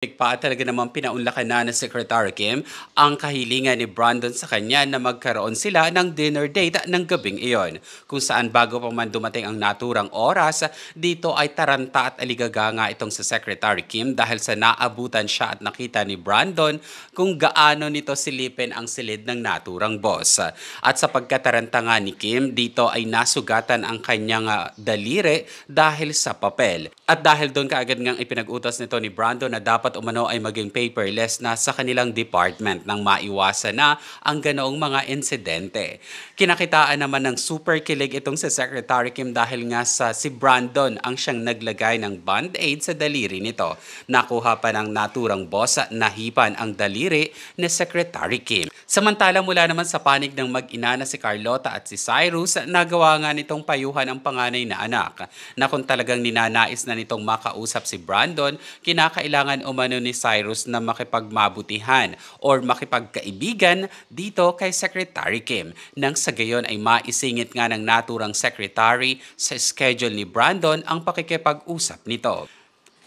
Pa talaga namang pinaunlakan na ni Secretary Kim ang kahilingan ni Brandon sa kanya na magkaroon sila ng dinner date ng gabing iyon. Kung saan bago pa man dumating ang naturang oras, dito ay taranta at aligaga nga itong si Secretary Kim dahil sa naabutan siya at nakita ni Brandon kung gaano nito silipin ang silid ng naturang boss. At sa pagkataranta nga ni Kim, dito ay nasugatan ang kanyang daliri dahil sa papel. At dahil doon kaagad ngang ipinag-utos nito ni Brandon na dapat umano ay maging paperless na sa kanilang department nang maiwasan na ang ganoong mga insidente. Kinakitaan naman ng super kilig itong si Secretary Kim dahil nga sa si Brandon ang siyang naglagay ng band-aid sa daliri nito. Nakuha pa ng naturang boss at nahipan ang daliri ni Secretary Kim. Samantala mula naman sa panig ng mag-ina na si Carlota at si Cyrus, nagawa nga nitong payuhan ang panganay na anak na kung talagang ninanais na nitong makausap si Brandon, kinakailangan umano ni Cyrus na makipagmabutihan or makipagkaibigan dito kay Secretary Kim. Nang sa gayon ay maisingit nga ng naturang secretary sa schedule ni Brandon ang pakikipag-usap nito.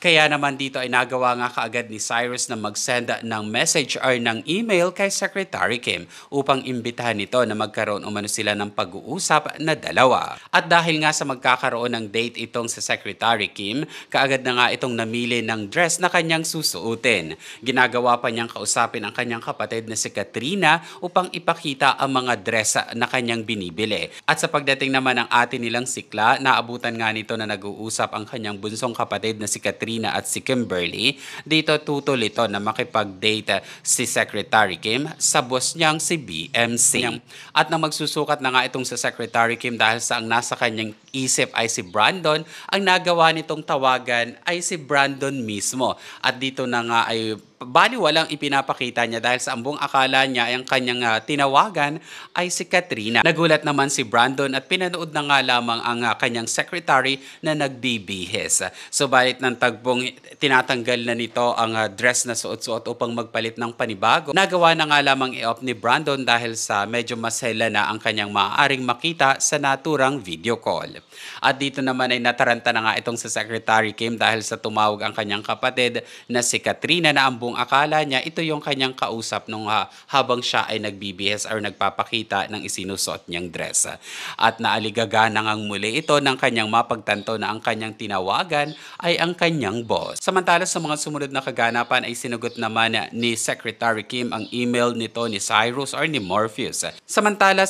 Kaya naman dito ay nagawa nga kaagad ni Cyrus na mag-send ng message or ng email kay Secretary Kim upang imbitahan nito na magkaroon umano sila ng pag-uusap na dalawa. At dahil nga sa magkakaroon ng date itong sa Secretary Kim, kaagad na nga itong namili ng dress na kanyang susuotin. Ginagawa pa niyang kausapin ang kanyang kapatid na si Katrina upang ipakita ang mga dress na kanyang binibili. At sa pagdating naman ng ate nilang sikla, naabutan nga nito na nag-uusap ang kanyang bunsong kapatid na si Katrina at si Kimberly. Dito tutol ito na makipag-date si Secretary Kim sa boss niyang si BMC. At nang magsusukat na nga itong sa Secretary Kim dahil sa ang nasa kanyang isip ay si Brandon, ang nagawa nitong tawagan ay si Brandon mismo. At dito na nga ay baliwalang ipinapakita niya dahil sa ambong akala niya ay ang kanyang tinawagan ay si Katrina. Nagulat naman si Brandon at pinanood na nga lamang ang kanyang secretary na nagbibihis. Subalit ng tagbong tinatanggal na nito ang dress na suot-suot upang magpalit ng panibago. Nagawa na nga lamang i-off ni Brandon dahil sa medyo masela na ang kanyang maaaring makita sa naturang video call. At dito naman ay nataranta na nga itong sa Secretary Kim dahil sa tumawag ang kanyang kapatid na si Katrina na ambong akala niya ito yung kanyang kausap nung habang siya ay nagbibihis or nagpapakita ng isinusuot niyang dress. At naaligaga na ngang muli ito ng kanyang mapagtanto na ang kanyang tinawagan ay ang kanyang boss. Samantala sa mga sumunod na kaganapan ay sinugot naman ni Secretary Kim ang email nito ni Cyrus or ni Morpheus. Samantala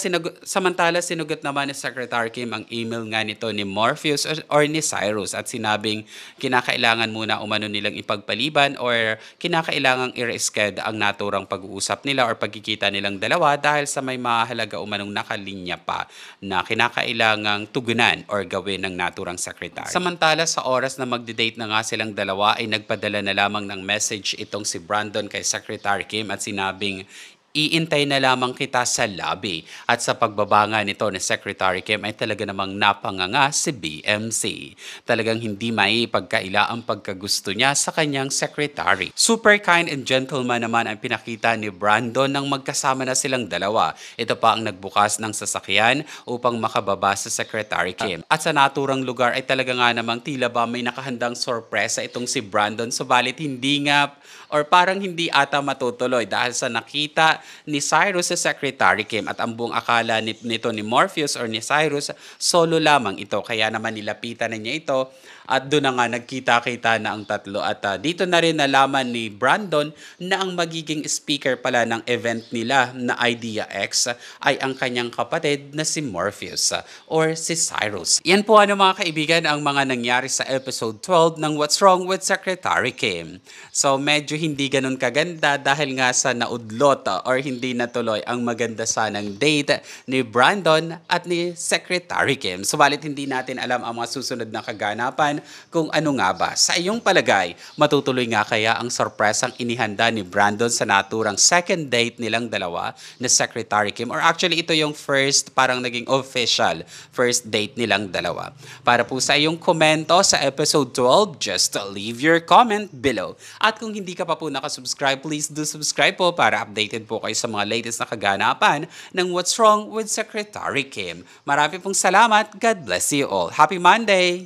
sinugot naman ni Secretary Kim ang email nga nito ni Morpheus or ni Cyrus at sinabing kinakailangan muna umano nilang ipagpaliban or kinakailangang i-reschedule ang naturang pag-uusap nila or pagkikita nilang dalawa dahil sa may mahalaga umanong nakalinya pa na kinakailangang tugunan or gawin ng naturang secretary. Samantala sa oras na magdi-date na nga silang dalawa ay nagpadala na lamang ng message itong si Brandon kay Secretary Kim at sinabing iintay na lamang kita sa lobby. At sa pagbabanga nito ni Secretary Kim ay talaga namang napanganga si BMC. Talagang hindi maipagkaila ang pagkagusto niya sa kanyang secretary. Super kind and gentleman naman ang pinakita ni Brandon nang magkasama na silang dalawa. Ito pa ang nagbukas ng sasakyan upang makababa sa Secretary Kim. At sa naturang lugar ay talaga nga namang tila ba may nakahandang sorpresa itong si Brandon, subalit hindi nga or parang hindi ata matutuloy dahil sa nakita ni Cyrus sa Secretary Kim at ang buong akala nito ni Morpheus or ni Cyrus solo lamang ito, kaya naman nilapitan na niya ito at doon na nga nagkita-kita na ang tatlo at dito na rin nalaman ni Brandon na ang magiging speaker pala ng event nila na Idea X ay ang kanyang kapatid na si Morpheus or si Cyrus. Yan po mga kaibigan ang mga nangyari sa episode 12 ng What's Wrong with Secretary Kim. So medyo hindi ganun kaganda dahil nga sa naudlot or hindi natuloy ang maganda sanang date ni Brandon at ni Secretary Kim. Subalit hindi natin alam ang mga susunod na kaganapan kung ano nga ba. Sa iyong palagay, matutuloy nga kaya ang sorpresang inihanda ni Brandon sa naturang second date nilang dalawa na Secretary Kim? Or actually ito yung parang naging official first date nilang dalawa. Para po sa iyong komento sa episode 12, just leave your comment below. At kung hindi ka pa po nakasubscribe, please do subscribe po para updated po kayo sa mga latest na kaganapan ng What's Wrong with Secretary Kim. Marami pong salamat. God bless you all. Happy Monday!